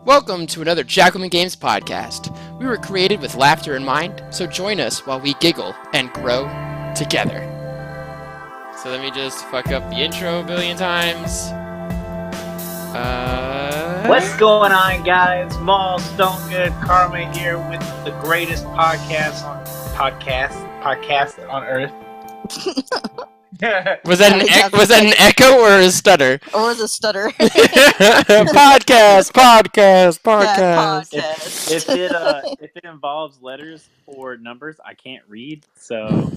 Welcome to another Jackalmen Games podcast. We were created with laughter in mind, so join us while we giggle and grow together. So let me just fuck up the intro a billion times. What's going on, guys? Maul, Stone Good, Karma here with the greatest podcast on earth. Was that an echo or a stutter? Or was a stutter? podcast. If it involves letters or numbers, I can't read, so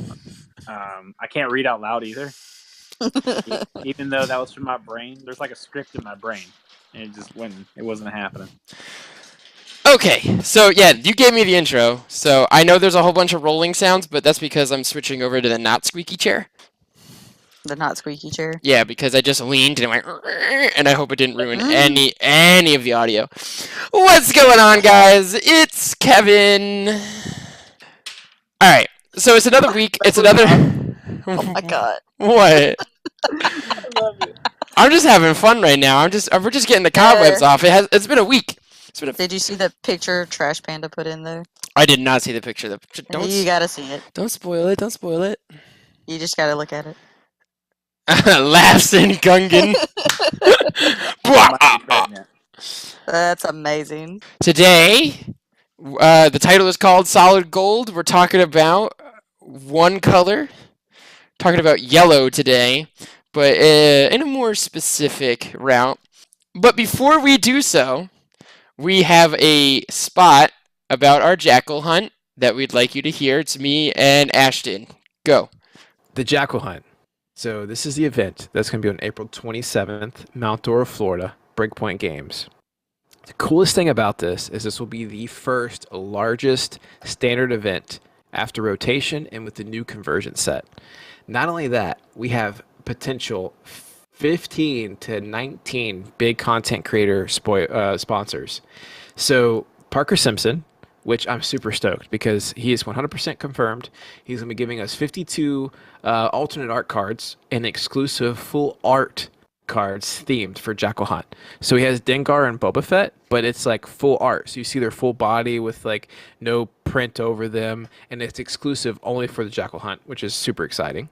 I can't read out loud either. Even though that was from my brain, there's like a script in my brain, and it wasn't happening. Okay, so yeah, you gave me the intro, so I know there's a whole bunch of rolling sounds, but that's because I'm switching over to the not squeaky chair. The not squeaky chair? Yeah, because I just leaned and went, and I hope it didn't ruin any of the audio. What's going on, guys? It's Kevin. Alright, so it's another week. It's another... Oh my god. What? I love it. I'm just having fun right now. We're just getting the cobwebs off. It's been a week. Did you see the picture Trash Panda put in there? I did not see the picture. You gotta see it. Don't spoil it. Don't spoil it. You just gotta look at it. Laughs in Gungan. That's amazing. Today, the title is called Solid Gold. We're talking about one color. Talking about yellow today, but in a more specific route. But before we do so, we have a spot about our jackal hunt that we'd like you to hear. It's me and Ashton. Go. The Jackal Hunt. So this is the event that's going to be on April 27th, Mount Dora, Florida, Breakpoint Games. The coolest thing about this will be the first largest standard event after rotation and with the new conversion set. Not only that, we have potential 15 to 19 big content creator sponsors. So Parker Simpson, which I'm super stoked because he is 100% confirmed. He's going to be giving us 52 alternate art cards and exclusive full art cards themed for Jackal Hunt. So he has Dengar and Boba Fett, but it's like full art. So you see their full body with like no print over them, and it's exclusive only for the Jackal Hunt, which is super exciting.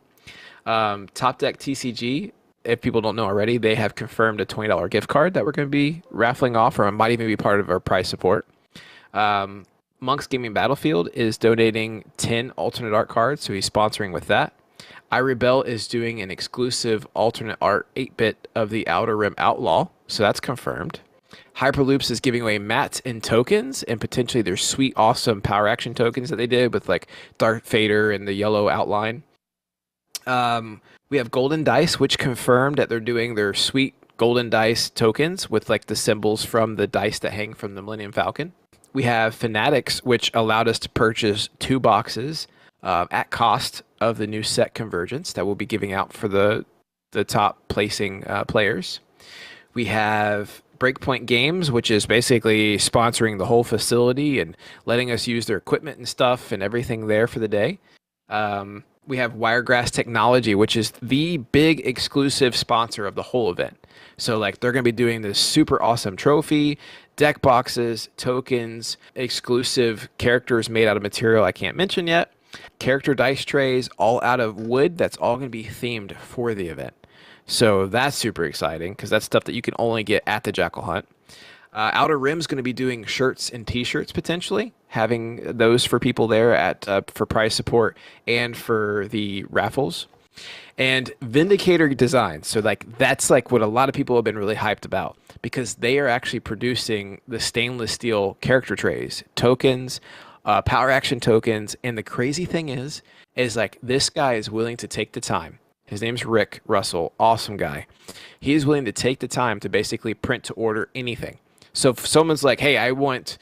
TopDeckTCG, if people don't know already, they have confirmed a $20 gift card that we're going to be raffling off, or it might even be part of our prize support. Monk's Gaming Battlefield is donating 10 alternate art cards, so he's sponsoring with that. iRebel is doing an exclusive alternate art 8-bit of the Outer Rim Outlaw, so that's confirmed. Hyperloops is giving away mats and tokens, and potentially their sweet, awesome power action tokens that they did with like Darth Vader and the yellow outline. We have Golden Dice, which confirmed that they're doing their sweet Golden Dice tokens with like the symbols from the dice that hang from the Millennium Falcon. We have Fanatics, which allowed us to purchase 2 boxes at cost of the new set Convergence that we'll be giving out for the top placing players. We have Breakpoint Games, which is basically sponsoring the whole facility and letting us use their equipment and stuff and everything there for the day. We have Wiregrass Technology, which is the big exclusive sponsor of the whole event. So like they're going to be doing this super awesome trophy, deck boxes, tokens, exclusive characters made out of material I can't mention yet, character dice trays, all out of wood. That's all going to be themed for the event. So that's super exciting because that's stuff that you can only get at the Jackal Hunt. Outer Rim's going to be doing shirts and t-shirts potentially, having those for people there at for prize support and for the raffles. And Vindicator Designs, so like that's like what a lot of people have been really hyped about because they are actually producing the stainless steel character trays, tokens, power action tokens, and the crazy thing is like this guy is willing to take the time. His name's Rick Russell, awesome guy. He is willing to take the time to basically print to order anything. So if someone's like, hey, I want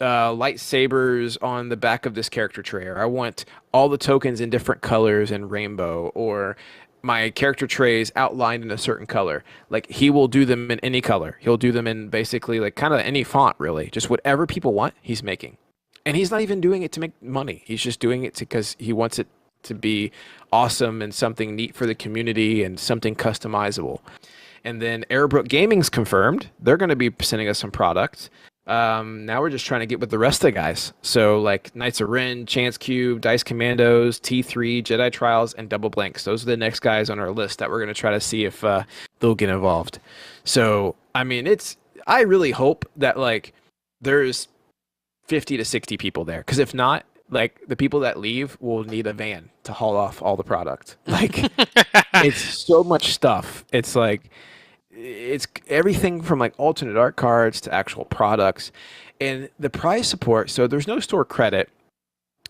lightsabers on the back of this character tray, or I want all the tokens in different colors and rainbow, or my character trays outlined in a certain color, like he will do them in any color. He'll do them in basically like kind of any font, really. Just whatever people want, he's making. And he's not even doing it to make money. He's just doing it because he wants it to be awesome and something neat for the community and something customizable. And then Arrowbrook Gaming's confirmed. They're going to be sending us some products. Now we're just trying to get with the rest of the guys. So like Knights of Ren, Chance Cube, Dice Commandos, T3, Jedi Trials, and Double Blanks. Those are the next guys on our list that we're going to try to see if they'll get involved. So, I mean, I really hope that like there's 50 to 60 people there. Because if not, like the people that leave will need a van to haul off all the product. Like it's so much stuff. It's like it's everything from like alternate art cards to actual products, and the prize support. So there's no store credit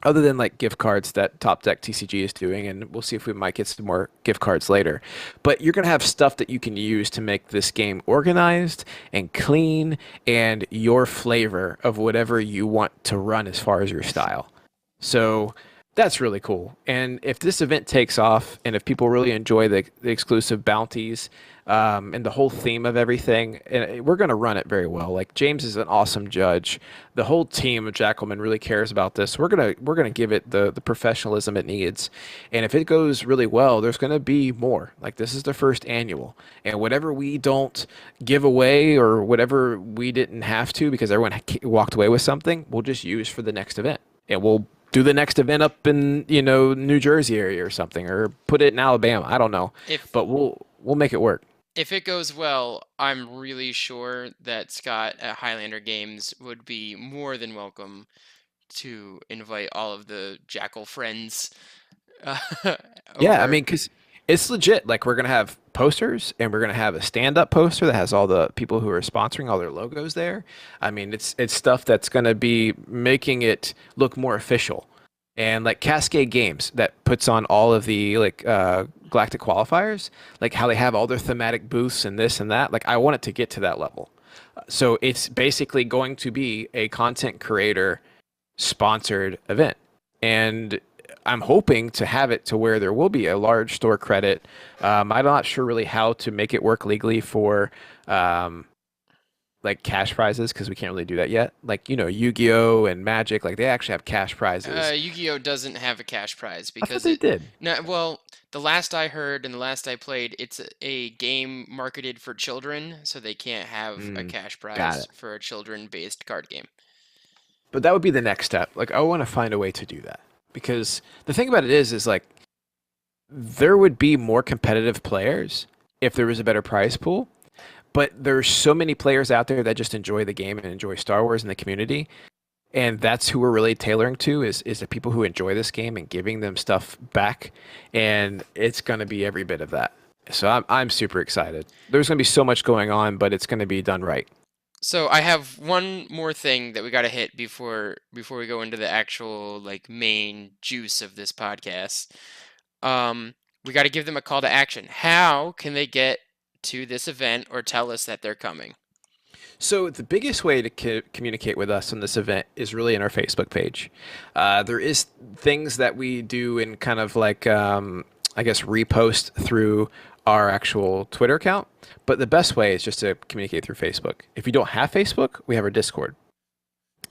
other than like gift cards that TopDeckTCG is doing, and we'll see if we might get some more gift cards later. But you're gonna have stuff that you can use to make this game organized and clean and your flavor of whatever you want to run as far as your style. So that's really cool. And if this event takes off and if people really enjoy the exclusive bounties and the whole theme of everything, and we're going to run it very well. Like James is an awesome judge. The whole team of Jackalmen really cares about this. We're gonna give it the professionalism it needs. And if it goes really well, there's going to be more. Like this is the first annual. And whatever we don't give away or whatever we didn't have to because everyone walked away with something, we'll just use for the next event. And we'll do the next event up in New Jersey area or something, or put it in Alabama. I don't know, but we'll make it work. If it goes well, I'm really sure that Scott at Highlander Games would be more than welcome to invite all of the Jackal friends. Yeah, I mean, because it's legit. Like we're gonna have posters, and we're gonna have a stand-up poster that has all the people who are sponsoring all their logos there. I mean, it's stuff that's gonna be making it look more official. And like Cascade Games that puts on all of the like Galactic qualifiers, like how they have all their thematic booths and this and that. Like I want it to get to that level. So it's basically going to be a content creator sponsored event, and I'm hoping to have it to where there will be a large store credit. I'm not sure really how to make it work legally for like cash prizes because we can't really do that yet. Like Yu-Gi-Oh and Magic, like they actually have cash prizes. Yu-Gi-Oh doesn't have a cash prize I thought because they did. No, well, the last I heard and the last I played, it's a game marketed for children, so they can't have a cash prize for a children-based card game. But that would be the next step. Like I want to find a way to do that because the thing about it is like there would be more competitive players if there was a better prize pool. But there's so many players out there that just enjoy the game and enjoy Star Wars in the community. And that's who we're really tailoring to is the people who enjoy this game and giving them stuff back. And it's going to be every bit of that. So I'm super excited. There's going to be so much going on, but it's going to be done right. So I have one more thing that we got to hit before we go into the actual like main juice of this podcast. We got to give them a call to action. How can they get to this event or tell us that they're coming? So the biggest way to communicate with us on this event is really in our Facebook page. There is things that we do in kind of like, I guess, repost through our actual Twitter account. But the best way is just to communicate through Facebook. If you don't have Facebook, we have our Discord.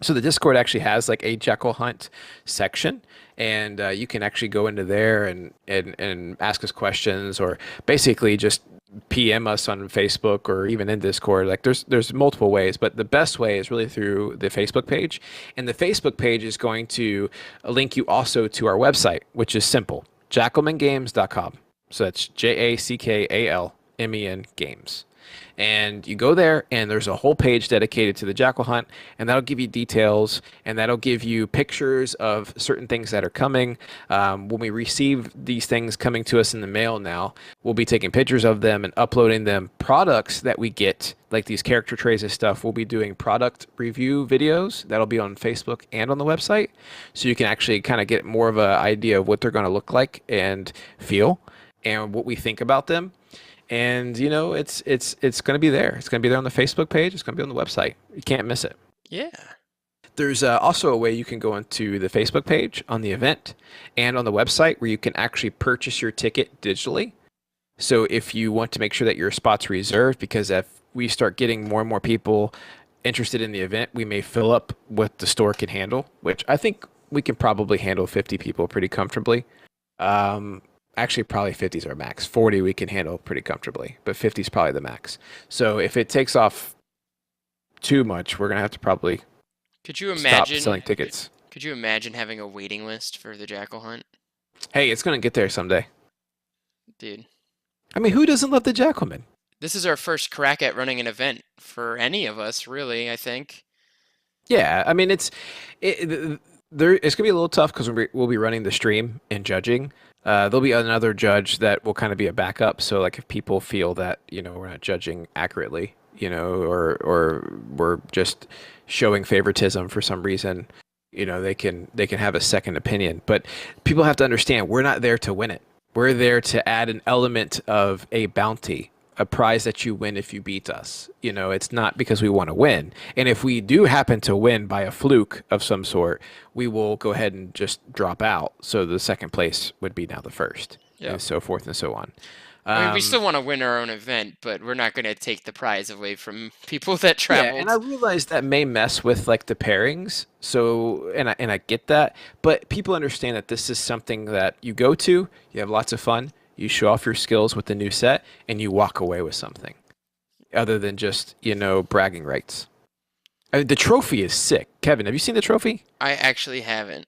So the Discord actually has like a Jackal Hunt section, and you can actually go into there and ask us questions, or basically just PM us on Facebook or even in Discord. Like there's multiple ways, but the best way is really through the Facebook page. And the Facebook page is going to link you also to our website, which is simple, jackalmengames.com. So that's JACKALMEN games. And you go there, and there's a whole page dedicated to the Jackal Hunt, and that'll give you details, and that'll give you pictures of certain things that are coming. When we receive these things coming to us in the mail now, we'll be taking pictures of them and uploading them. Products that we get, like these character trays and stuff, we'll be doing product review videos. That'll be on Facebook and on the website, so you can actually kind of get more of an idea of what they're going to look like and feel, and what we think about them. And it's going to be there. It's going to be there on the Facebook page. It's going to be on the website. You can't miss it. Yeah. There's also a way you can go into the Facebook page on the event and on the website where you can actually purchase your ticket digitally. So if you want to make sure that your spot's reserved, because if we start getting more and more people interested in the event, we may fill up what the store can handle, which I think we can probably handle 50 people pretty comfortably. actually probably 50s are max. 40 we can handle pretty comfortably, but 50 is probably the max. So if it takes off too much, we're gonna have to probably Could you stop imagine? selling tickets. Could you imagine having a waiting list for the Jackal Hunt, Hey, it's gonna get there someday. dude? I mean, who doesn't love the Jackalmen? This is our first crack at running an event for any of us, really. I think. Yeah, I mean it's gonna be a little tough because we'll be running the stream and judging. There'll be another judge that will kind of be a backup. So like if people feel that we're not judging accurately, or we're just showing favoritism for some reason, they can have a second opinion. But people have to understand we're not there to win it. We're there to add an element of a bounty, a prize that you win if you beat us. It's not because we want to win. And if we do happen to win by a fluke of some sort, we will go ahead and just drop out. So the second place would be now the first, and so forth and so on. I mean, we still want to win our own event, but we're not going to take the prize away from people that traveled. Yeah, and I realize that may mess with like the pairings. So, and I get that, but people understand that this is something that you go to, you have lots of fun, you show off your skills with the new set, and you walk away with something other than just, bragging rights. I mean, the trophy is sick. Kevin, have you seen the trophy? I actually haven't.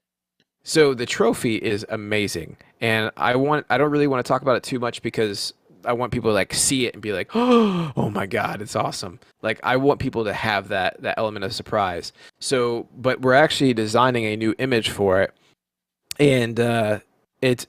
So the trophy is amazing, and I don't really want to talk about it too much because I want people to like see it and be like, oh my God, it's awesome. Like I want people to have that element of surprise. So, but we're actually designing a new image for it, and I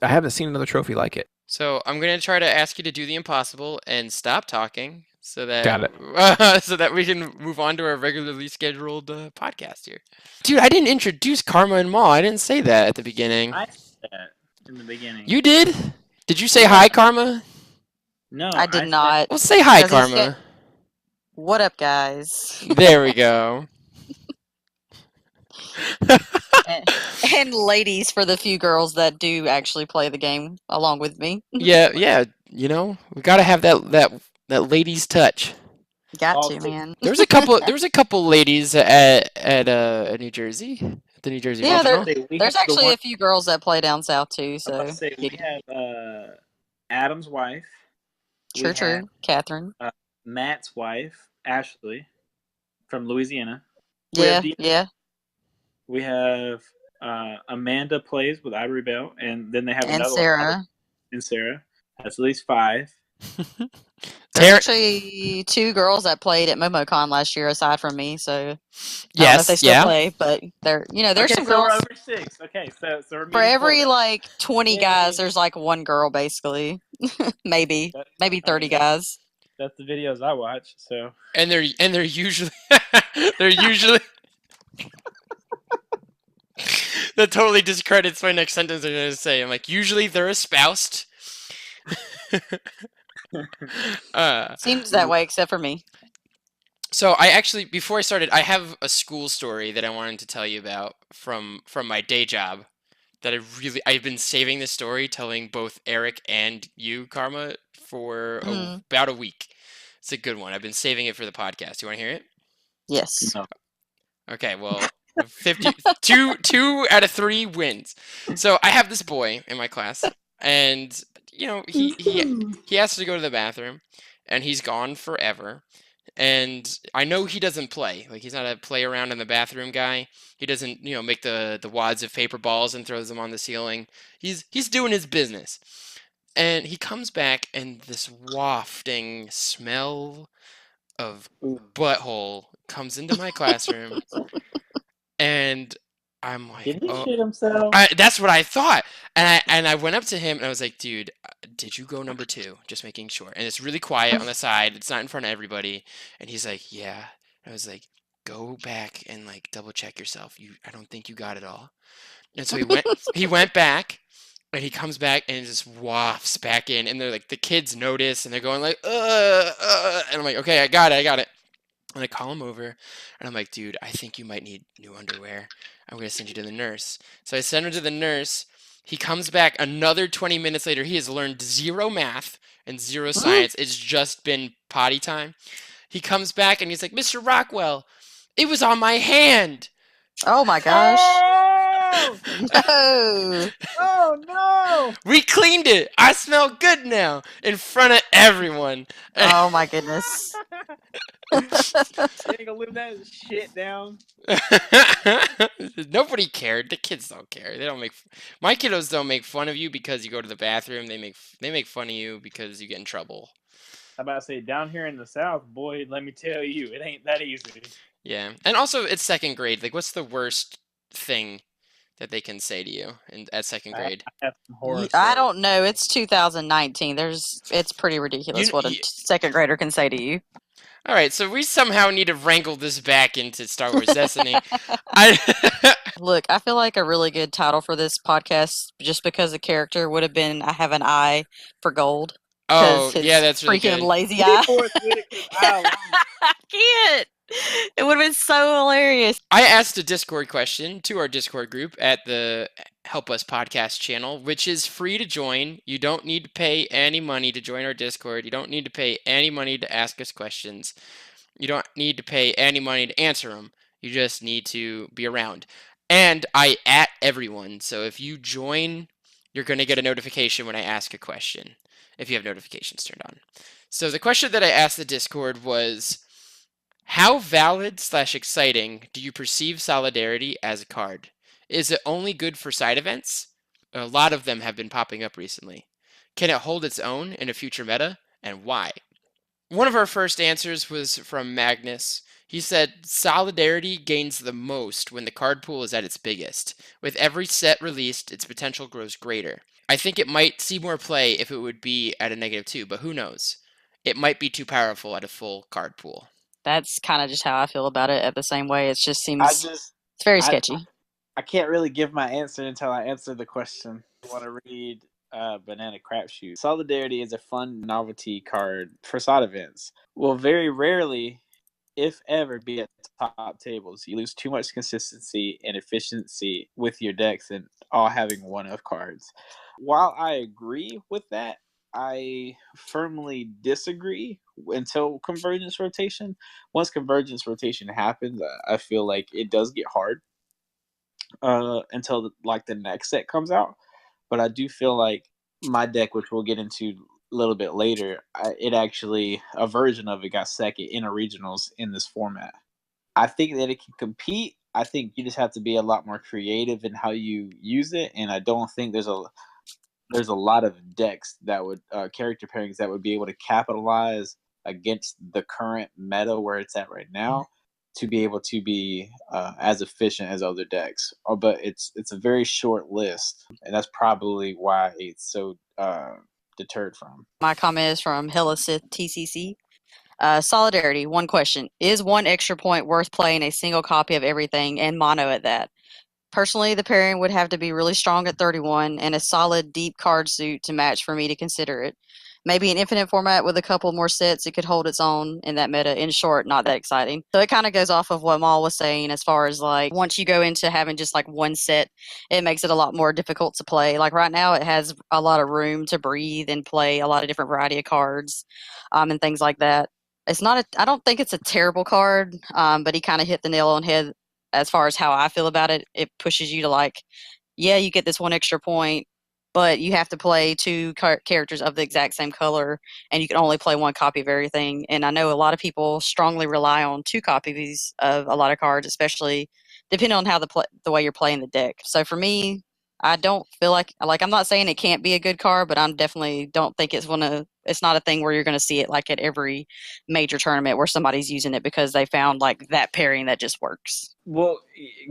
haven't seen another trophy like it. So I'm going to try to ask you to do the impossible and stop talking so that Got it. so that we can move on to our regularly scheduled podcast here. Dude, I didn't introduce Karma and Maul. I didn't say that at the beginning. I said that in the beginning. You did? Did you say hi, Karma? No, I did not. Well, say hi, Because he's Karma. What up, guys? There we go. And ladies, for the few girls that do actually play the game along with me. Yeah. We gotta have that ladies touch. Got to, man. There was a couple ladies at New Jersey, the New Jersey Yeah, Regional. There's actually a few girls that play down south too. So we have Adam's wife. True. Catherine. Matt's wife, Ashley, from Louisiana. Yeah. We have Amanda plays with Ivory Bell, and then they have And another Sarah. one. And Sarah. That's at least 5. There's actually 2 girls that played at MomoCon last year, aside from me. So I don't know if they still play, but there's some girls. We're over 6. Okay, so we're For every 20 Yay. guys, there's like 1 girl, basically. maybe 30 guys. That's the videos I watch. So and they're usually that totally discredits my next sentence I'm gonna say. I'm like, usually they're espoused. Seems that way, except for me. So I actually, before I started, I have a school story that I wanted to tell you about from my day job. That I've been saving this story, telling both Eric and you, Karma, for about a week. It's a good one. I've been saving it for the podcast. You want to hear it? Yes. no. Okay, well, 2 out of 3 wins. So I have this boy in my class, and he has to go to the bathroom, and he's gone forever. And I know he doesn't play. Like, he's not a play around in the bathroom guy. He doesn't, make the wads of paper balls and throws them on the ceiling. He's doing his business. And he comes back, and this wafting smell of butthole comes into my classroom. And I'm like, Did he shit himself? that's what I thought. And I went up to him and I was like, dude, did you go number 2? Just making sure. And it's really quiet on the side. It's not in front of everybody. And he's like, yeah. And I was like, go back and like double check yourself. I don't think you got it all. And so he went back, and he comes back and just wafts back in. And they're like, the kids notice, and they're going like, and I'm like, okay, I got it. And I call him over, and I'm like, dude, I think you might need new underwear. I'm going to send you to the nurse. So I send him to the nurse. He comes back another 20 minutes later. He has learned 0 math and 0 science. It's just been potty time. He comes back, and he's like, Mr. Rockwell, it was on my hand. Oh, my gosh. no! No. Oh no! We cleaned it. I smell good now in front of everyone. Oh my goodness. You ain't gonna live that shit down. Nobody cared. The kids don't care. They don't make. My kiddos don't make fun of you because you go to the bathroom. They make fun of you because you get in trouble. I'm about to say, down here in the South, boy, let me tell you, it ain't that easy. Yeah, and also it's second grade. Like, what's the worst thing that they can say to you at second grade? I have some horror I stories. don't know. It's 2019. It's pretty ridiculous what a second grader can say to you. All right, so we somehow need to wrangle this back into Star Wars Destiny. Look, I feel like a really good title for this podcast, just because the character would have been "I have an eye for gold." Oh, yeah, that's really freaking good. lazy eye. I can't. It would have been so hilarious. I asked a Discord question to our Discord group at the Help Us Podcast channel, which is free to join. You don't need to pay any money to join our Discord. You don't need to pay any money to ask us questions. You don't need to pay any money to answer them. You just need to be around. And I at everyone, so if you join, you're going to get a notification when I ask a question, if you have notifications turned on. So the question that I asked the Discord was, how valid/exciting do you perceive Solidarity as a card? Is it only good for side events? A lot of them have been popping up recently. Can it hold its own in a future meta, and why? One of our first answers was from Magnus. He said, Solidarity gains the most when the card pool is at its biggest. With every set released, its potential grows greater. I think it might see more play if it would be at a -2, but who knows? It might be too powerful at a full card pool. That's kind of just how I feel about it. At the same way, it just seems it's very sketchy. I can't really give my answer until I answer the question. I want to read Banana Crapshoot. Solidarity is a fun novelty card for side events. Will very rarely, if ever, be at top tables. You lose too much consistency and efficiency with your decks and all having one-of cards. While I agree with that, I firmly disagree until Convergence Rotation. Once Convergence Rotation happens, I feel like it does get hard until the next set comes out. But I do feel like my deck, which we'll get into a little bit later, a version of it got second in a regionals in this format. I think that it can compete. I think you just have to be a lot more creative in how you use it, and I don't think there's a lot of decks that would character pairings that would be able to capitalize against the current meta where it's at right now to be able to be as efficient as other decks. But it's a very short list, and that's probably why it's so deterred from. My comment is from Helicith TCC. Solidarity, one question. Is one extra point worth playing a single copy of everything and mono at that? Personally, the pairing would have to be really strong at 31 and a solid deep card suit to match for me to consider it. Maybe an infinite format with a couple more sets, it could hold its own in that meta. In short, not that exciting. So it kind of goes off of what Maul was saying as far as like once you go into having just like one set, it makes it a lot more difficult to play. Like right now, it has a lot of room to breathe and play a lot of different variety of cards and things like that. I don't think it's a terrible card, but he kind of hit the nail on the head as far as how I feel about it. It pushes you to like, yeah, you get this one extra point, but you have to play two characters of the exact same color, and you can only play one copy of everything. And I know a lot of people strongly rely on two copies of a lot of cards, especially depending on how the way you're playing the deck. So for me, I don't feel like I'm not saying it can't be a good card, but I'm definitely don't think it's not a thing where you're going to see it like at every major tournament where somebody's using it because they found like that pairing that just works. Well,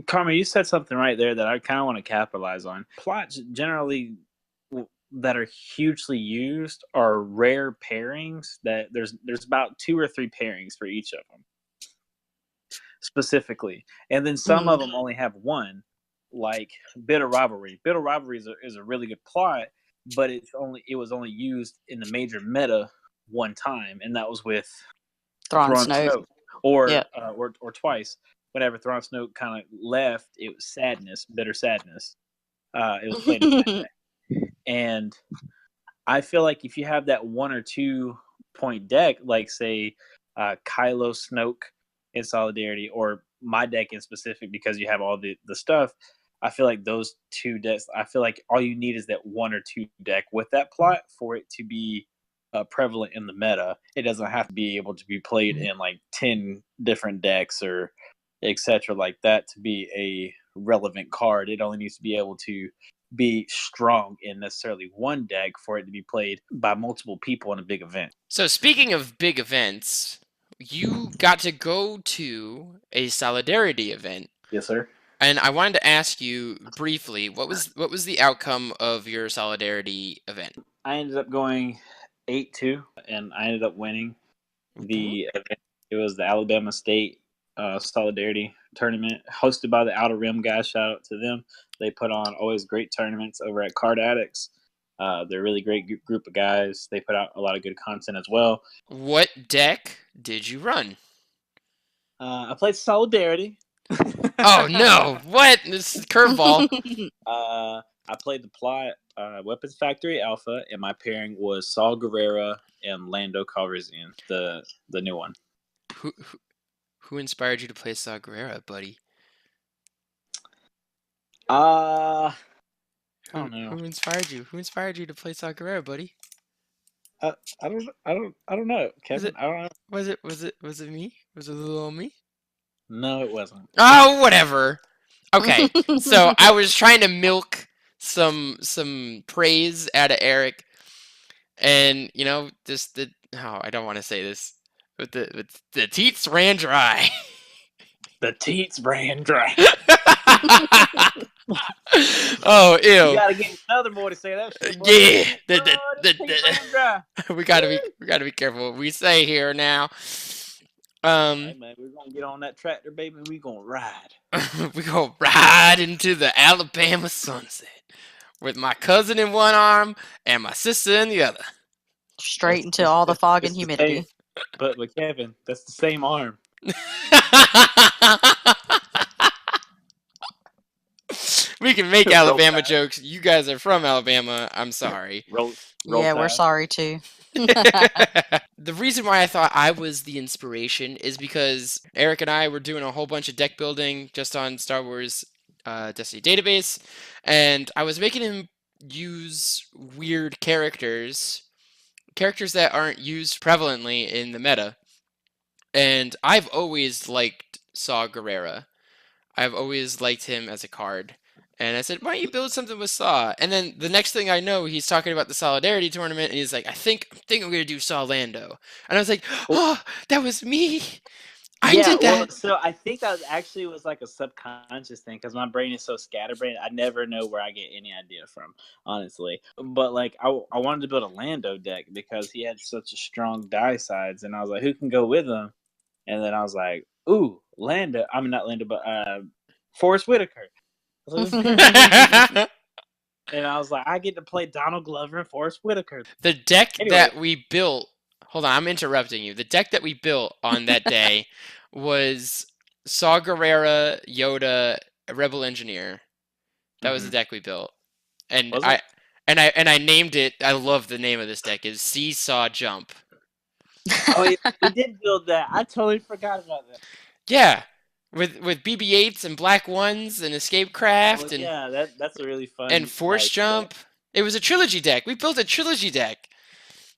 Carmen, you said something right there that I kind of want to capitalize on. Plots generally that are hugely used are rare pairings that there's about 2 or 3 pairings for each of them specifically, and then some of them only have one, like Bitter Rivalry. Bitter Rivalry is a really good plot, but it was only used in the major meta one time, and that was with Thrawn Snoke. Or twice. Whenever Thrawn Snoke kind of left, it was Bitter Sadness. It was played in that deck. And I feel like if you have that 1 or 2 point deck, like say Kylo Snoke in Solidarity, or my deck in specific, because you have all the stuff, I feel like those two decks. I feel like all you need is that 1 or 2 deck with that plot for it to be prevalent in the meta. It doesn't have to be able to be played in like 10 different decks or etc. like that to be a relevant card. It only needs to be able to be strong in necessarily one deck for it to be played by multiple people in a big event. So speaking of big events, you got to go to a Solidarity event. Yes, sir. And I wanted to ask you briefly, what was the outcome of your Solidarity event? I ended up going 8-2, and I ended up winning the event. It was the Alabama State Solidarity Tournament hosted by the Outer Rim guys. Shout out to them. They put on always great tournaments over at Card Addicts. They're a really great group of guys. They put out a lot of good content as well. What deck did you run? I played Solidarity. Oh no! What? This is curveball. I played the plot Weapons Factory Alpha, and my pairing was Saul Guerrera and Lando Calrissian, the new one. Who inspired you to play Saw Gerrera, buddy? I don't know. Who inspired you? Who inspired you to play Saw Gerrera, buddy? I don't know, Kevin. I don't know. Was it me? Was it little old me? No, it wasn't. Oh, whatever. Okay, so I was trying to milk some praise out of Eric, and I don't want to say this, but the teats ran dry. The teats ran dry. Oh, ew. You gotta get another boy to say that shit, boy. Yeah. We gotta be careful what we say here now. Hey, man, we're gonna get on that tractor, baby, and we gonna ride. We gonna ride into the Alabama sunset with my cousin in one arm and my sister in the other. Straight into all the fog and humidity. But Kevin, that's the same arm. We can make Alabama jokes. You guys are from Alabama. I'm sorry. Roll Yeah, we're sorry too. The reason why I thought I was the inspiration is because Eric and I were doing a whole bunch of deck building just on Star Wars Destiny database, and I was making him use weird characters that aren't used prevalently in the meta. And I've always liked Saw Gerrera. I've always liked him as a card. And I said, why don't you build something with Saw? And then the next thing I know, he's talking about the Solidarity tournament, and he's like, I think I'm going to do Saw Lando. And I was like, oh, that was me. I did that. Well, so I think that was like a subconscious thing because my brain is so scatterbrained. I never know where I get any idea from, honestly. But like, I wanted to build a Lando deck because he had such a strong die sides, and I was like, who can go with him? And then I was like, ooh, Lando. I mean, not Lando, but Forrest Whitaker. And I was like, I get to play Donald Glover and Forrest Whitaker. The deck that we built. Hold on, I'm interrupting you. The deck that we built on that day was Saw Gerrera, Yoda, Rebel Engineer. That was the deck we built, and I named it. I love the name of this deck. Is Seesaw Jump. Oh, yeah, we did build that. I totally forgot about that. Yeah, with BB-8s and Black Ones and Escape Craft and yeah, that's a really fun and Force Jump. It was a trilogy deck. We built a trilogy deck.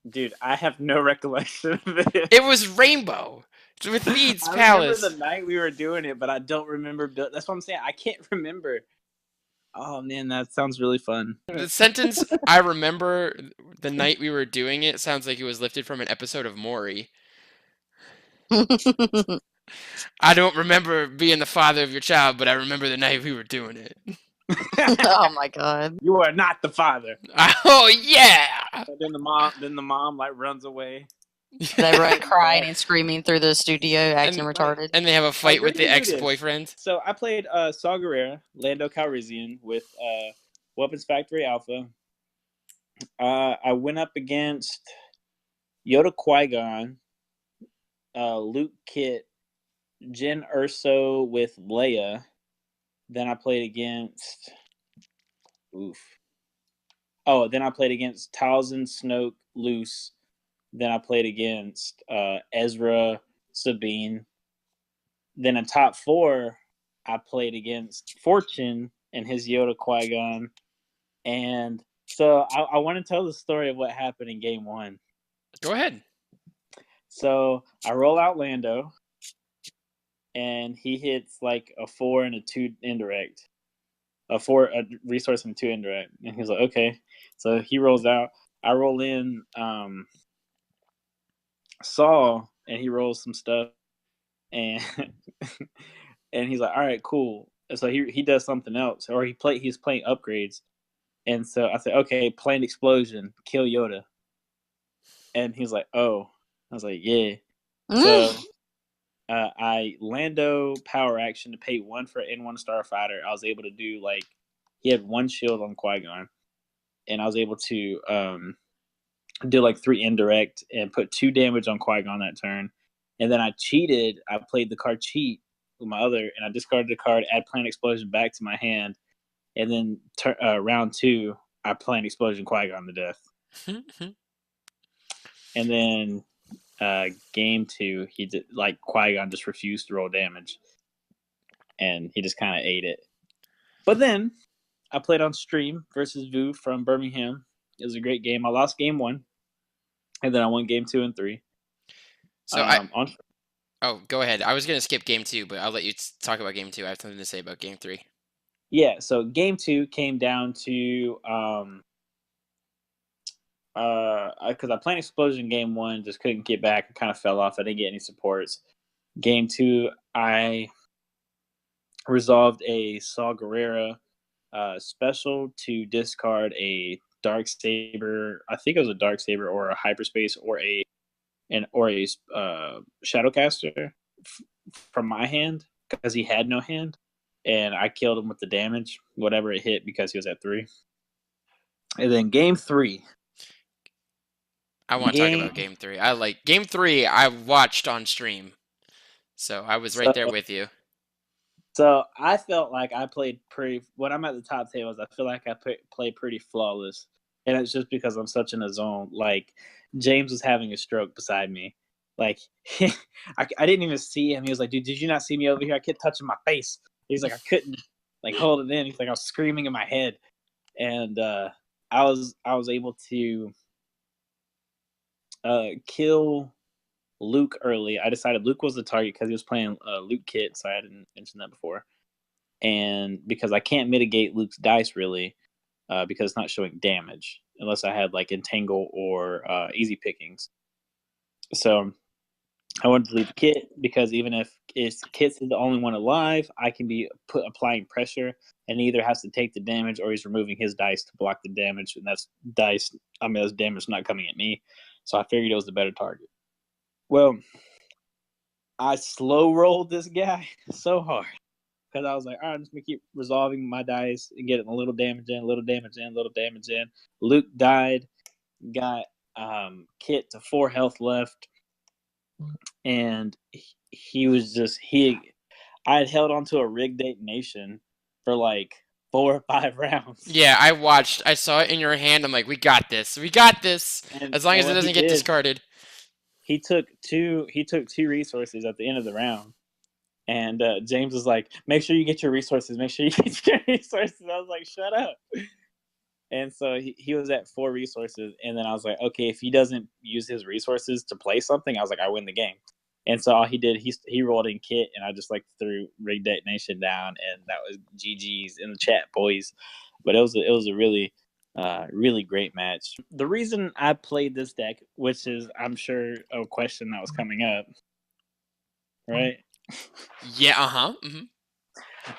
Dude, I have no recollection of it. It was Rainbow with Leeds Palace. I remember the night we were doing it, but I don't remember. That's what I'm saying. I can't remember. Oh, man, that sounds really fun. The sentence, I remember the night we were doing it, sounds like it was lifted from an episode of Maury. I don't remember being the father of your child, but I remember the night we were doing it. Oh my god! You are not the father. Oh yeah! And then the mom like runs away. They run crying and screaming through the studio, acting retarded. And they have a fight with the ex-boyfriend. So I played Saw Gerrera, Lando Calrissian with Weapons Factory Alpha. I went up against Yoda Qui-Gon, Luke Kit, Jyn Erso with Leia. Then I played against then I played against Talzin, Snoke, Luce. Then I played against Ezra, Sabine. Then in top 4, I played against Fortune, and his Yoda Qui-Gon. And so I want to tell the story of what happened in game 1. Go ahead. So I roll out Lando, and he hits like a 4 and a 2 indirect. A resource and a 2 indirect. And he's like, okay. So he rolls out. I roll in Saul, and he rolls some stuff. And and he's like, all right, cool. And so he does something else. Or he's playing upgrades. And so I said, okay, plane explosion, kill Yoda. And he's like, oh. I was like, yeah. So I Lando power action to pay 1 for N1 Starfighter. I was able to do like, he had 1 shield on Qui-Gon, and I was able to do like 3 indirect and put 2 damage on Qui-Gon that turn. And then I cheated. I played the card cheat with my other, and I discarded the card, add Planet Explosion back to my hand, and then round 2, I Planet Explosion Qui-Gon to death. And then game 2, he did like Qui-Gon just refused to roll damage, and he just kind of ate it. But then I played on stream versus Vu from Birmingham. It was a great game. I lost game 1, and then I won game 2 and 3. So go ahead. I was gonna skip game 2, but I'll let you talk about game 2. I have something to say about game 3. Yeah. So game 2 came down to because I played Explosion game 1, just couldn't get back. I kind of fell off. I didn't get any supports. Game 2, I resolved a Saw Gerrera special to discard a Dark Saber. I think it was a Dark Saber or a Hyperspace or a Shadowcaster from my hand because he had no hand, and I killed him with the damage, whatever it hit, because he was at 3. And then game 3. I want to talk about game 3. Game 3. I watched on stream, so I was right there with you. So I felt like I played pretty. When I'm at the top tables, I feel like I play pretty flawless, and it's just because I'm such in a zone. Like James was having a stroke beside me. Like I didn't even see him. He was like, "Dude, did you not see me over here? I kept touching my face." He's like, "I couldn't like hold it in." He's like, "I was screaming in my head," and I was able to kill Luke early. I decided Luke was the target because he was playing Luke Kit, so I didn't mention that before. And because I can't mitigate Luke's dice really, because it's not showing damage unless I had like Entangle or Easy Pickings. So I wanted to leave the Kit because even if Kit's the only one alive, I can be applying pressure, and he either has to take the damage or he's removing his dice to block the damage, and that's damage not coming at me. So I figured it was the better target. Well, I slow rolled this guy so hard because I was like, all right, I'm just going to keep resolving my dice and getting a little damage in, a little damage in, a little damage in. Luke died, got Kit to 4 health left, and he was just, I had held onto a rigged detonation for like 4 or 5 rounds. Yeah, I saw it in your hand. I'm like, we got this. We got this. And as long as it doesn't get discarded. He took 2 resources at the end of the round. And James was like, make sure you get your resources. Make sure you get your resources. I was like, shut up. And so he was at 4 resources. And then I was like, okay, if he doesn't use his resources to play something, I was like, I win the game. And so all he did, he rolled in Kit, and I just like threw Rig Detonation down, and that was GG's in the chat, boys. But it was a really, really great match. The reason I played this deck, which is I'm sure a question that was coming up, right? Yeah. Mm-hmm.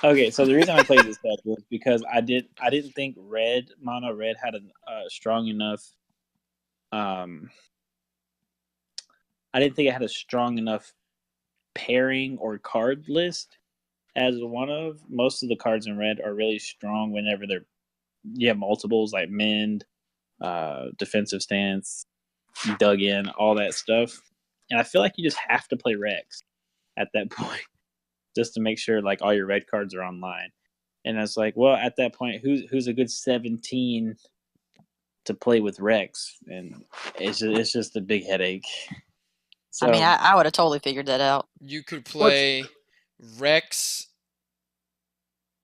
Okay, so the reason I played this deck was because I didn't think mono red had a strong enough. I didn't think it had a strong enough pairing or card list as one of. Most of the cards in red are really strong whenever you have multiples like Mend, defensive stance, dug in, all that stuff. And I feel like you just have to play Rex at that point just to make sure like all your red cards are online. And it's like, well, at that point, who's a good 17 to play with Rex? And it's just a big headache. So, I mean, I would have totally figured that out. You could play Rex,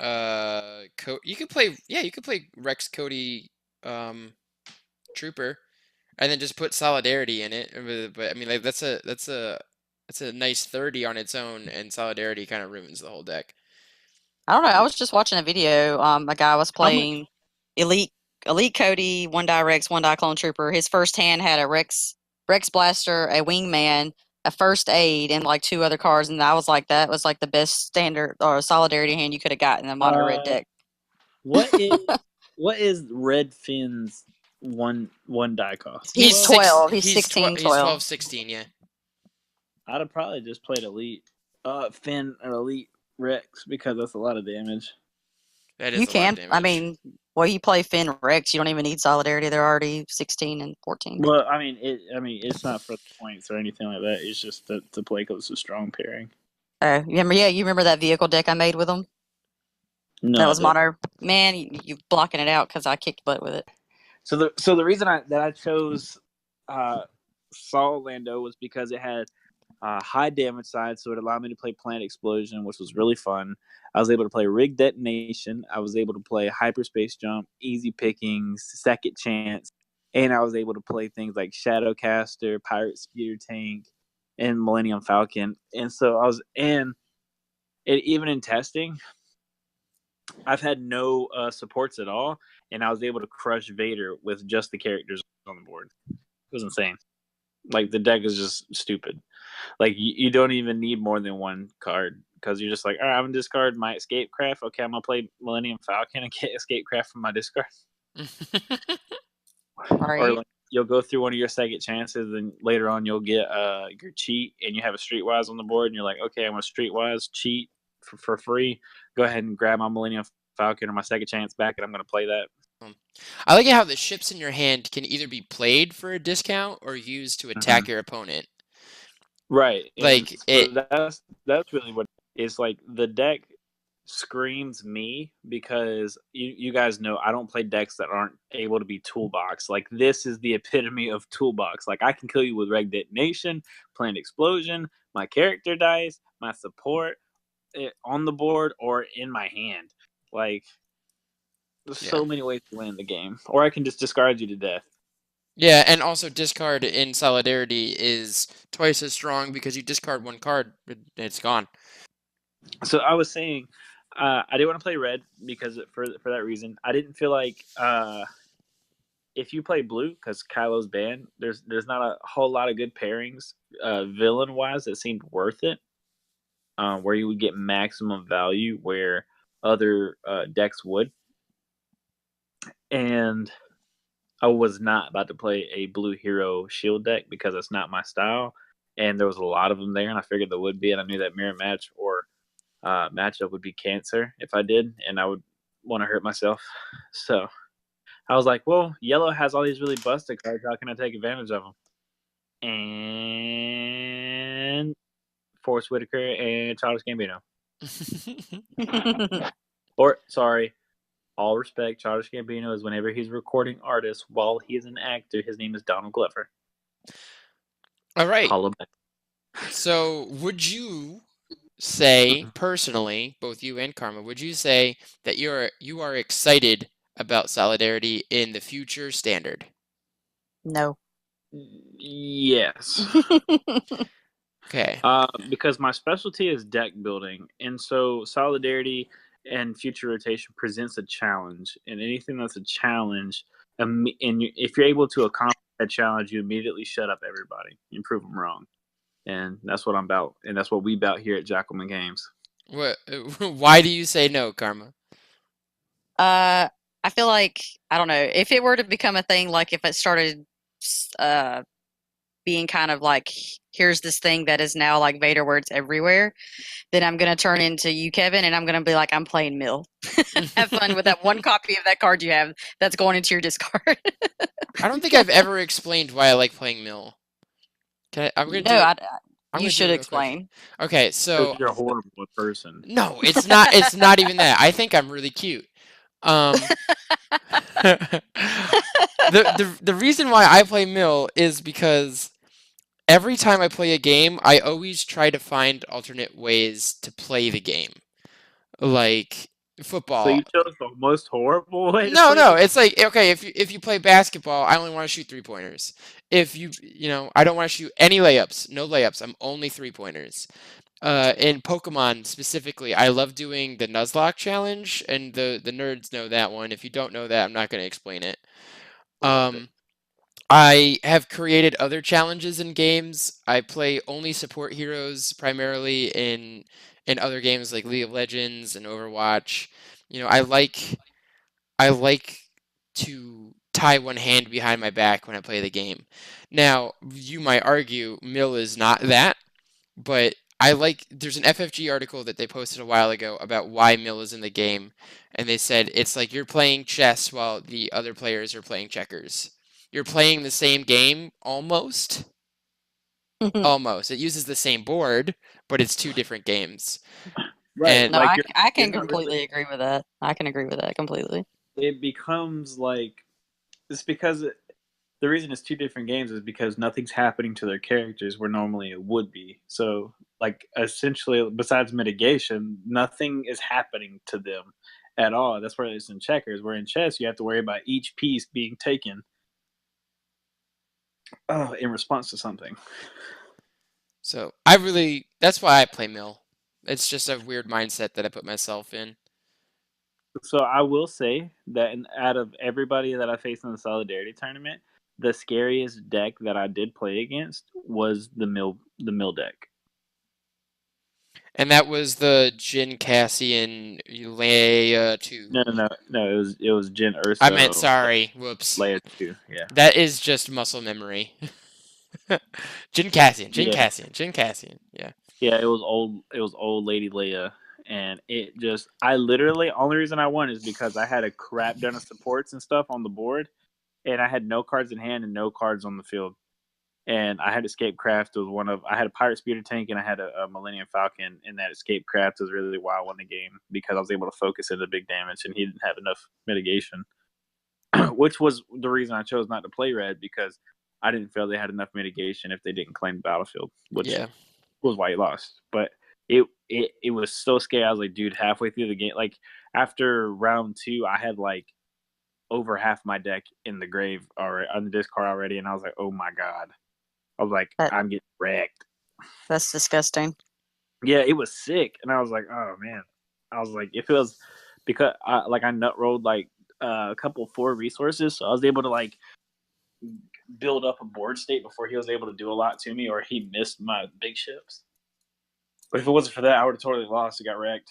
you could play Rex Cody Trooper, and then just put Solidarity in it. But I mean, like that's a nice 30 on its own, and Solidarity kind of ruins the whole deck. I don't know. I was just watching a video. A guy was How much- playing Elite Cody, 1-die Rex, 1-die Clone Trooper. His first hand had a Rex Blaster, a Wingman, a First Aid, and like 2 other cards. And I was like, that was like the best standard or Solidarity hand you could have gotten in a mono red deck. What is Red Finn's one die cost? He's 12. He's 16, He's 12. 12, 16, yeah. I'd have probably just played Elite Finn or Elite Rex because that's a lot of damage. That is You a lot can. of damage. I mean, well, you play Finn Rex. You don't even need Solidarity. They're already 16 and 14. Well, I mean, it's not for the points or anything like that. It's just to play because it's a strong pairing. You remember that vehicle deck I made with them? No, That was mono. Man, you blocking it out because I kicked butt with it. So the reason I chose Saul Lando was because it had high damage side, so it allowed me to play Plant Explosion, which was really fun. I was able to play Rig Detonation. I was able to play Hyperspace Jump, Easy Pickings, Second Chance, and I was able to play things like Shadowcaster, Pirate Speeder Tank, and Millennium Falcon. And so even in testing, I've had no supports at all, and I was able to crush Vader with just the characters on the board. It was insane. Like, the deck is just stupid. Like, you don't even need more than one card because you're just like, all right, I'm going to discard my Escape Craft. Okay, I'm going to play Millennium Falcon and get Escape Craft from my discard. Right. Or like, you'll go through one of your second chances, and later on you'll get your cheat, and you have a Streetwise on the board, and you're like, okay, I'm going to Streetwise cheat for free. Go ahead and grab my Millennium Falcon or my second chance back, and I'm going to play that. I like how the ships in your hand can either be played for a discount or used to attack your opponent. Right. Like, that's really what it's like. The deck screams me because you guys know I don't play decks that aren't able to be toolbox. Like, this is the epitome of toolbox. Like, I can kill you with Reg Detonation, Planned Explosion, my character dice, my support on the board or in my hand. Like, there's so many ways to win the game. Or I can just discard you to death. Yeah, and also discard in Solidarity is twice as strong because you discard one card, it's gone. So I was saying, I didn't want to play red because for that reason. I didn't feel like if you play blue, because Kylo's banned, there's not a whole lot of good pairings villain wise that seemed worth it. Where you would get maximum value where other decks would. And I was not about to play a blue hero shield deck because it's not my style. And there was a lot of them there, and I figured there would be, and I knew that mirror match or matchup would be cancer if I did, and I would want to hurt myself. So I was like, well, yellow has all these really busted cards. How can I take advantage of them? And Forrest Whitaker and Childish Gambino. Or, sorry, all respect, Childish Gambino is whenever he's recording artists while he is an actor, his name is Donald Glover. All right. Holla back. So, would you say, personally, both you and Karma, would you say that you are excited about Solidarity in the future standard? No. Yes. Okay. Because my specialty is deck building, and so Solidarity and future rotation presents a challenge, and anything that's a challenge, and if you're able to accomplish that challenge, you immediately shut up everybody and prove them wrong. And that's what I'm about, and that's what we about here at Jackalmen Games. What? Why do you say no, Karma? I feel like, I don't know, if it were to become a thing, like if it started being kind of like, here's this thing that is now like Vader where it's everywhere, then I'm going to turn into you, Kevin, and I'm going to be like, I'm playing Mill. Have fun with that one copy of that card you have that's going into your discard. I don't think I've ever explained why I like playing Mill. You should explain. Okay, so you're a horrible person. No, it's not. It's not even that. I think I'm really cute. The reason why I play Mill is because every time I play a game, I always try to find alternate ways to play the game. Like, So football. you chose the most horrible way to No, play no, the it's like okay, if you play basketball, I only want to shoot 3-pointers. If I don't want to shoot any layups, no layups. I'm only 3-pointers. In Pokemon specifically, I love doing the Nuzlocke challenge, and the nerds know that one. If you don't know that, I'm not going to explain it. Loved it. I have created other challenges in games. I play only support heroes primarily in other games like League of Legends and Overwatch. I like to tie one hand behind my back when I play the game. Now, you might argue Mill is not that, but there's an FFG article that they posted a while ago about why Mill is in the game, and they said it's like you're playing chess while the other players are playing checkers. You're playing the same game almost. Almost. It uses the same board, but it's two different games. Right, And No, like I you're can not really. completely agree with that. I can agree with that completely. It becomes like it's because the reason it's two different games is because nothing's happening to their characters where normally it would be. So, like, essentially, besides mitigation, nothing is happening to them at all. That's where it's in checkers. Where in chess, you have to worry about each piece being taken in response to something. so that's why I play Mill. It's just a weird mindset that I put myself in. So I will say that out of everybody that I faced in the Solidarity tournament, the scariest deck that I did play against was the mill deck. And that was the Jin Cassian Leia 2. No. It was Jin Urso. I meant sorry. Whoops. Leia 2. Yeah. That is just muscle memory. Jin Cassian. Yeah. Yeah, it was old. It was old Lady Leia, and it just. I literally only reason I won is because I had a crap ton of supports and stuff on the board, and I had no cards in hand and no cards on the field. And I had Escape Craft was one of. I had a Pirate Speeder tank and I had a Millennium Falcon, and that Escape Craft was really why I won the game because I was able to focus into big damage, and he didn't have enough mitigation, which was the reason I chose not to play red because I didn't feel they had enough mitigation if they didn't claim the battlefield, which Yeah. was why he lost. But it was so scary. I was like, dude, halfway through the game, like after round 2, I had like over half my deck in the grave already on the discard already, and I was like, oh my god. I was like, I'm getting wrecked. That's disgusting. Yeah, it was sick, and I was like, oh man. I was like, if it was because I nut rolled like a couple 4 resources, so I was able to like build up a board state before he was able to do a lot to me, or he missed my big ships. But if it wasn't for that, I would have totally lost. It got wrecked.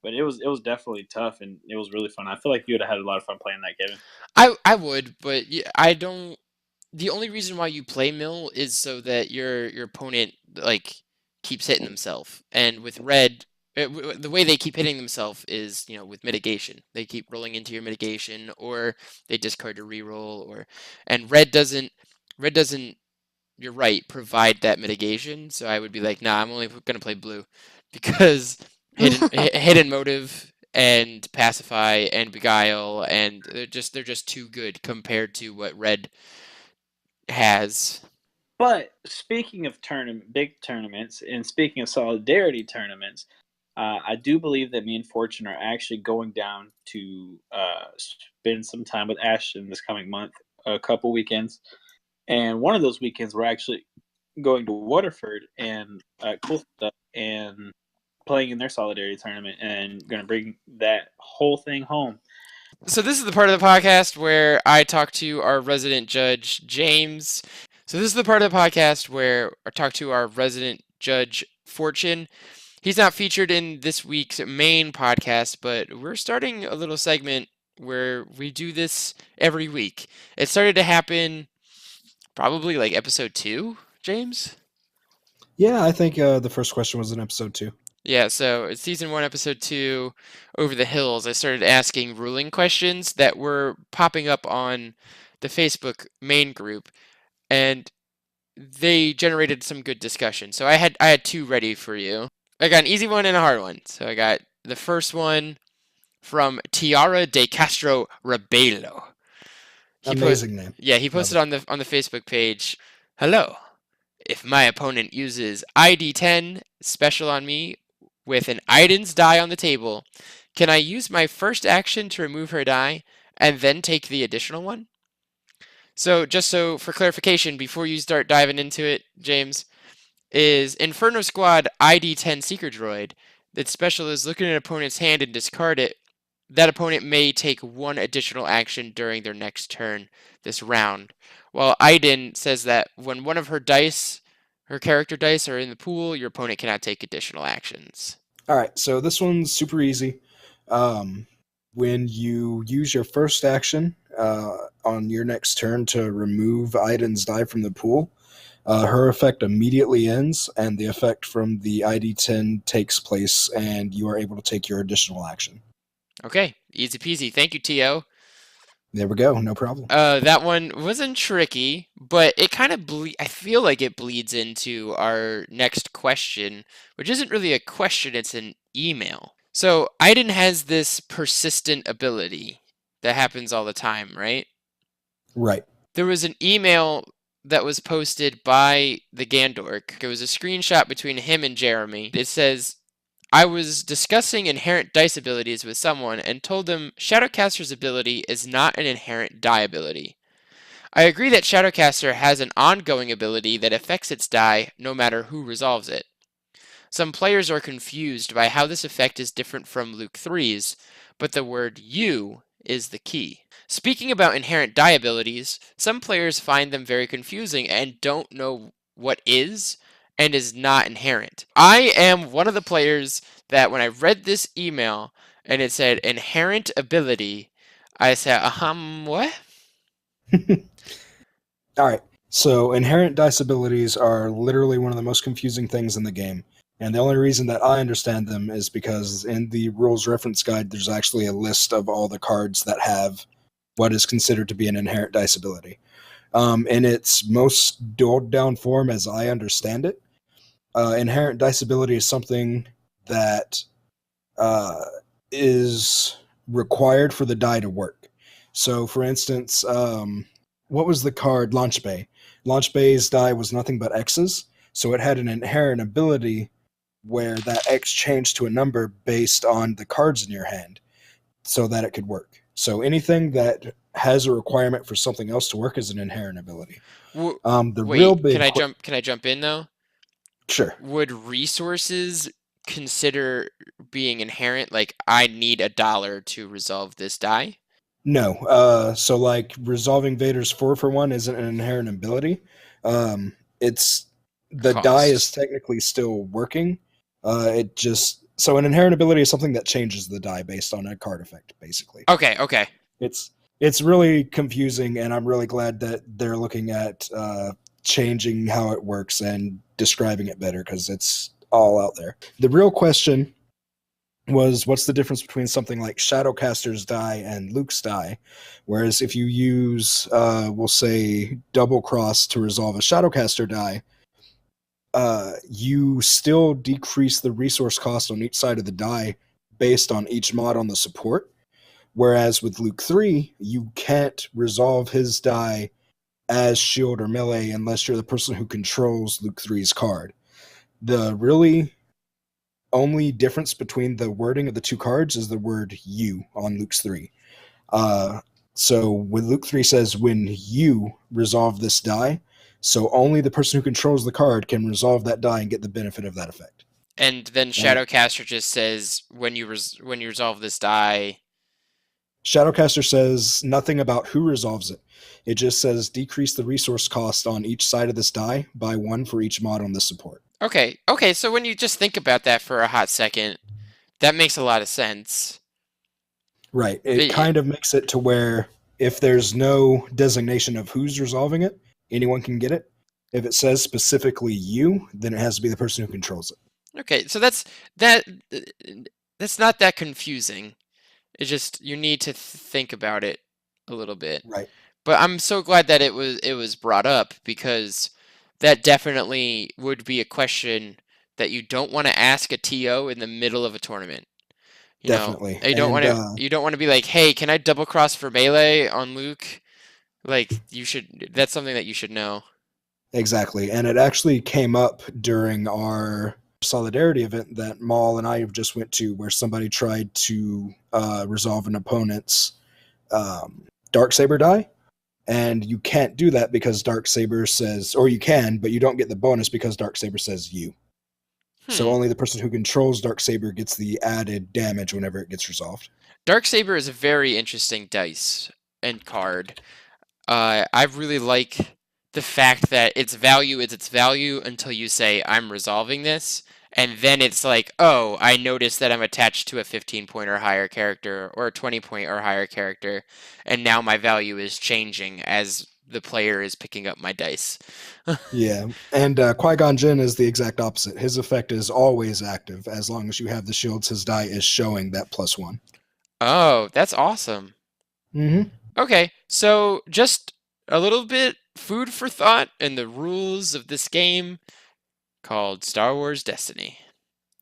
But it was definitely tough, and it was really fun. I feel like you would have had a lot of fun playing that, Kevin. I would, but I don't. The only reason why you play Mill is so that your opponent like keeps hitting themselves. And with red, the way they keep hitting themselves is with mitigation. They keep rolling into your mitigation, or they discard a reroll, and red doesn't. You're right. Provide that mitigation. So I would be like, nah, I'm only gonna play blue because hidden motive and pacify and beguile and they're just too good compared to what red has. But speaking of big tournaments, and speaking of solidarity tournaments, I do believe that me and Fortune are actually going down to spend some time with Ashton this coming month, a couple weekends. And one of those weekends, we're actually going to Waterford and Cool Stuff and playing in their solidarity tournament and going to bring that whole thing home. So this is the part of the podcast where I talk to our resident judge, James. So this is the part of the podcast where I talk to our resident judge, Fortune. He's not featured in this week's main podcast, but we're starting a little segment where we do this every week. It started to happen probably like episode 2, James? Yeah, I think the first question was in episode 2. Yeah, so it's season 1, episode 2, Over the Hills. I started asking ruling questions that were popping up on the Facebook main group, and they generated some good discussion. So I had 2 ready for you. I got an easy one and a hard one. So I got the first one from Tiara de Castro Rebelo. Amazing name. Yeah, he posted on the Facebook page. Hello. If my opponent uses ID 10 special on me with an Iden's die on the table, Can I use my first action to remove her die and then take the additional one? So just so for clarification, before you start diving into it, James, is Inferno Squad ID10 Seeker Droid. That special is look at an opponent's hand and discard it. That opponent may take one additional action during their next turn this round. While Aiden says that when one of her dice, her character dice, are in the pool, your opponent cannot take additional actions. All right, so this one's super easy. When you use your first action on your next turn to remove Aiden's die from the pool, her effect immediately ends, and the effect from the ID10 takes place, and you are able to take your additional action. Okay, easy peasy. Thank you, T.O. There we go, no problem. That one wasn't tricky, but it kind of I feel like it bleeds into our next question, which isn't really a question, it's an email. So Aiden has this persistent ability that happens all the time, right? Right. There was an email that was posted by the Gandork. It was a screenshot between him and Jeremy. It says, I was discussing inherent dice abilities with someone and told them Shadowcaster's ability is not an inherent die ability. I agree that Shadowcaster has an ongoing ability that affects its die no matter who resolves it. Some players are confused by how this effect is different from Luke 3's, but the word you is the key. Speaking about inherent die abilities, some players find them very confusing and don't know what is and is not inherent. I am one of the players that when I read this email and it said inherent ability, I said, what? All right. So inherent dice abilities are literally one of the most confusing things in the game. And the only reason that I understand them is because in the rules reference guide, there's actually a list of all the cards that have what is considered to be an inherent dice ability. In its most dulled down form, as I understand it, inherent dice ability is something that is required for the die to work. So, for instance, what was the card Launch Bay? Launch Bay's die was nothing but X's, so it had an inherent ability where that X changed to a number based on the cards in your hand so that it could work. So anything that has a requirement for something else to work is an inherent ability. The Wait, real big can I jump in though? Sure. Would resources consider being inherent? Like, I need $1 to resolve this die? No. So like resolving Vader's 4-for-1 isn't an inherent ability. It's the die is Cost. technically still working. So an inherent ability is something that changes the die based on a card effect, basically. Okay. It's really confusing, and I'm really glad that they're looking at changing how it works and describing it better, because it's all out there. The real question was, what's the difference between something like Shadowcaster's die and Luke's die? Whereas if you use, we'll say, Double Cross to resolve a Shadowcaster die, you still decrease the resource cost on each side of the die based on each mod on the support. Whereas with Luke 3, you can't resolve his die as shield or melee unless you're the person who controls Luke 3's card. The really only difference between the wording of the two cards is the word you on Luke's 3. So when Luke 3 says, when you resolve this die, so only the person who controls the card can resolve that die and get the benefit of that effect. And then Shadowcaster just says, when you resolve this die... Shadowcaster says nothing about who resolves it. It just says decrease the resource cost on each side of this die by 1 for each mod on the support. Okay, so when you just think about that for a hot second, that makes a lot of sense. Right. It kind of makes it to where if there's no designation of who's resolving it, anyone can get it. If it says specifically you, then it has to be the person who controls it. Okay, so that's not that confusing. It's just you need to think about it a little bit. Right. But I'm so glad that it was brought up, because that definitely would be a question that you don't want to ask a TO in the middle of a tournament. Definitely. You don't want to be like, "Hey, can I double cross for melee on Luke?" Like, that's something that you should know. Exactly. And it actually came up during our Solidarity event that Maul and I have just went to, where somebody tried to resolve an opponent's Darksaber die, and you can't do that because Darksaber says, or you can, but you don't get the bonus because Darksaber says you. So only the person who controls Darksaber gets the added damage whenever it gets resolved. Darksaber is a very interesting dice and card. I really like the fact that its value is its value until you say, I'm resolving this. And then it's like, oh, I noticed that I'm attached to a 15-point or higher character or a 20-point or higher character. And now my value is changing as the player is picking up my dice. Yeah, and Qui-Gon Jinn is the exact opposite. His effect is always active. As long as you have the shields, his die is showing that +1. Oh, that's awesome. Mm-hmm. Okay, so just a little bit food for thought in the rules of this game called Star Wars Destiny.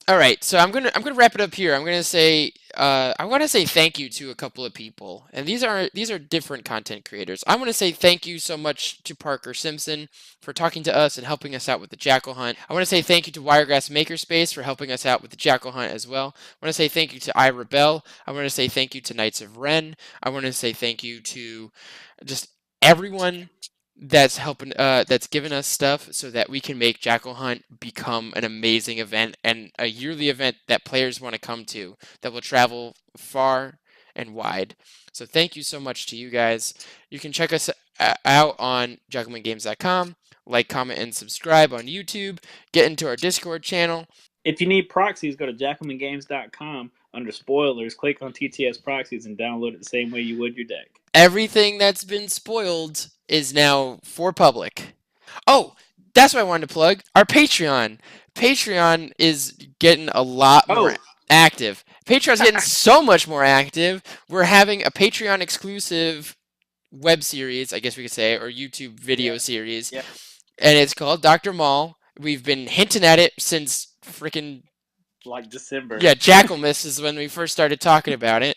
All right, so I'm gonna wrap it up here. I'm gonna say I want to say thank you to a couple of people, and these are different content creators. I want to say thank you so much to Parker Simpson for talking to us and helping us out with the Jackal Hunt. I want to say thank you to Wiregrass Makerspace for helping us out with the Jackal Hunt as well. I want to say thank you to iRebel. I want to say thank you to Knights of Ren. I want to say thank you to just everyone that's helping that's given us stuff so that we can make Jackal Hunt become an amazing event and a yearly event that players want to come to, that will travel far and wide. So thank you so much to you guys. You can check us out on jackalmengames.com, like, comment, and subscribe on YouTube, get into our Discord channel. If you need proxies, go to jackalmengames.com. Under spoilers, click on TTS proxies and download it the same way you would your deck. Everything that's been spoiled is now for public. Oh, that's what I wanted to plug. Our Patreon. Patreon is getting a lot more active. Patreon's getting so much more active. We're having a Patreon exclusive web series, I guess we could say, or YouTube video series. Yeah. And it's called Dr. Maul. We've been hinting at it since freaking like December. Yeah, Jackalmen is when we first started talking about it.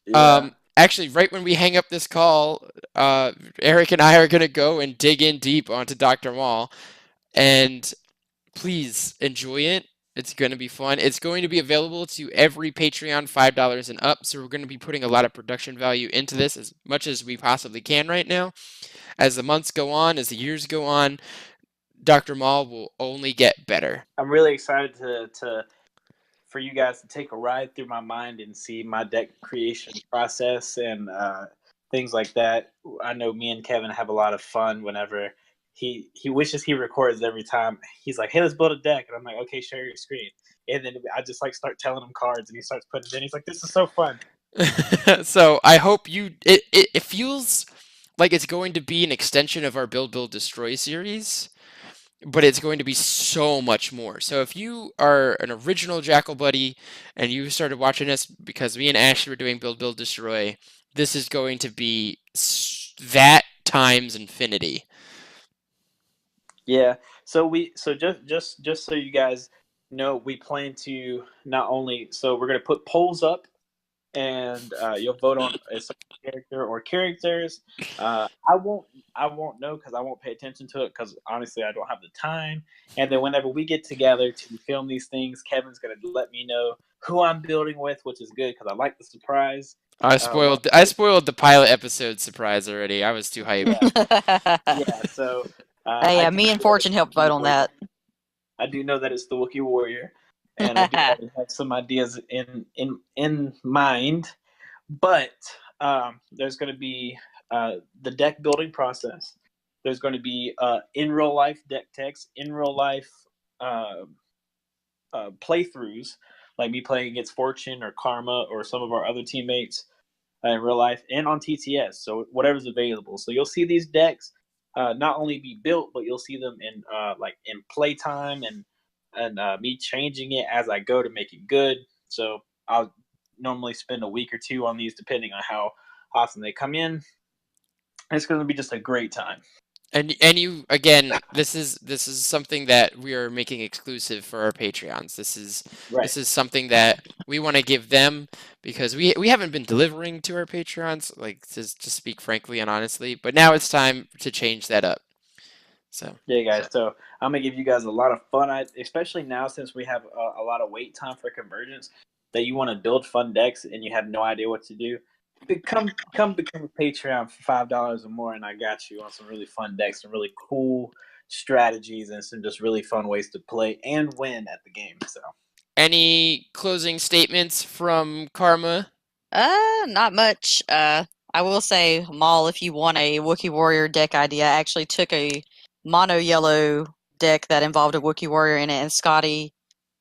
Yeah. Actually, right when we hang up this call, Eric and I are going to go and dig in deep onto Dr. Maul. And please enjoy it. It's going to be fun. It's going to be available to every Patreon $5 and up. So we're going to be putting a lot of production value into this as much as we possibly can right now. As the months go on, as the years go on, Dr. Maul will only get better. I'm really excited for you guys to take a ride through my mind and see my deck creation process and things like that. I know me and Kevin have a lot of fun whenever he wishes he records every time. He's like, hey, let's build a deck. And I'm like, okay, share your screen. And then I just like start telling him cards and he starts putting it in. He's like, this is so fun. So I hope it feels like it's going to be an extension of our Build, Build, Destroy series. But it's going to be so much more. So if you are an original Jackal buddy and you started watching us because me and Ashley were doing Build, Build, Destroy, this is going to be that times infinity. Yeah. So just so you guys know, we plan to not only we're gonna put polls up and you'll vote on a character or characters. I won't know because I won't pay attention to it because honestly I don't have the time. And then whenever we get together to film these things, Kevin's gonna let me know who I'm building with, which is good because I like the surprise. I spoiled the pilot episode surprise already. I was too hyped. Yeah. So me and Fortune helped vote on that. I do know that it's the Wookiee Warrior. And I do have some ideas in mind, but there's going to be the deck building process. There's going to be in real life deck text, in real life playthroughs, like me playing against Fortune or Karma or some of our other teammates in real life, and on TTS. So whatever's available. So you'll see these decks not only be built, but you'll see them in in playtime and me changing it as I go to make it good. So I'll normally spend a week or two on these depending on how often they come in. It's going to be just a great time. And you again, this is something that we are making exclusive for our Patreons. This is something that we want to give them because we haven't been delivering to our Patreons, like to speak frankly and honestly, but now it's time to change that up. So Yeah, guys. So I'm gonna give you guys a lot of fun, especially now since we have a lot of wait time for convergence. That you want to build fun decks and you have no idea what to do. Come become a Patreon for $5 or more, and I got you on some really fun decks, some really cool strategies, and some just really fun ways to play and win at the game. So any closing statements from Karma? Not much. I will say, Maul, if you want a Wookiee Warrior deck idea, I actually took a mono yellow deck that involved a Wookiee Warrior in it, and Scotty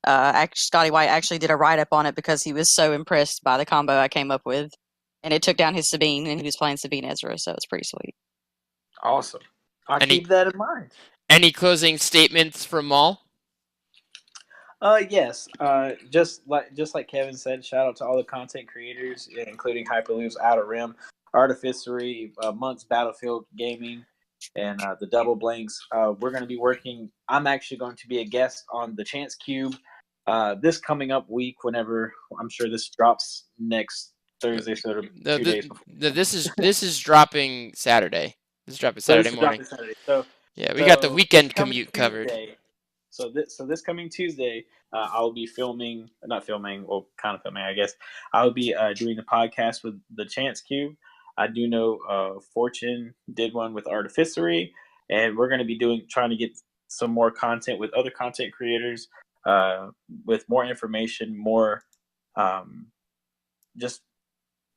White actually did a write up on it because he was so impressed by the combo I came up with, and it took down his Sabine, and he was playing Sabine Ezra, so it's pretty sweet. awesome. I'll Any- keep that in mind. Any closing statements from Maul? Yes. Just like Kevin said, shout out to all the content creators, including Hyperloop's Outer Rim, Artificery, Month's Battlefield Gaming, and the Double Blanks. We're going to be working. I'm actually going to be a guest on the Chance Cube this coming up week. Whenever I'm sure this drops next Thursday, so 2 days before. This is dropping Saturday. This is dropping Saturday morning. Saturday. So Yeah, we got the weekend this coming commute covered. Tuesday- So this coming Tuesday, I'll be not filming, well, kind of filming, I guess. I'll be doing the podcast with the Chance Cube. I do know Fortune did one with Artificery, and we're going to be trying to get some more content with other content creators, with more information, more just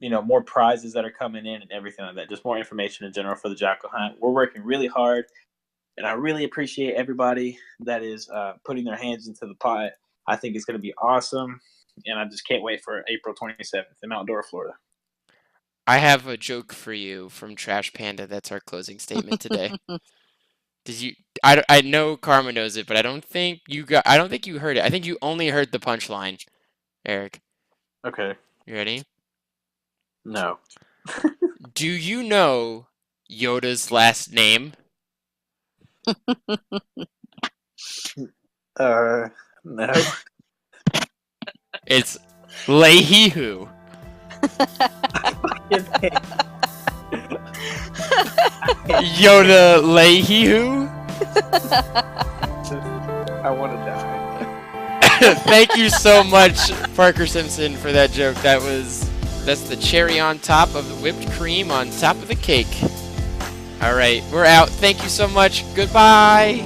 more prizes that are coming in and everything like that. Just more information in general for the Jackal Hunt. We're working really hard. And I really appreciate everybody that is putting their hands into the pot. I think it's going to be awesome. And I just can't wait for April 27th in Mount Dora, Florida. I have a joke for you from Trash Panda. That's our closing statement today. Did you? I know Karma knows it, but I don't think you heard it. I think you only heard the punchline, Eric. Okay. You ready? No. Do you know Yoda's last name? No. It's Lehihu. Yoda Lehihu. I want to die. Thank you so much, Parker Simpson, for that joke. That's the cherry on top of the whipped cream on top of the cake. All right, we're out. Thank you so much. Goodbye.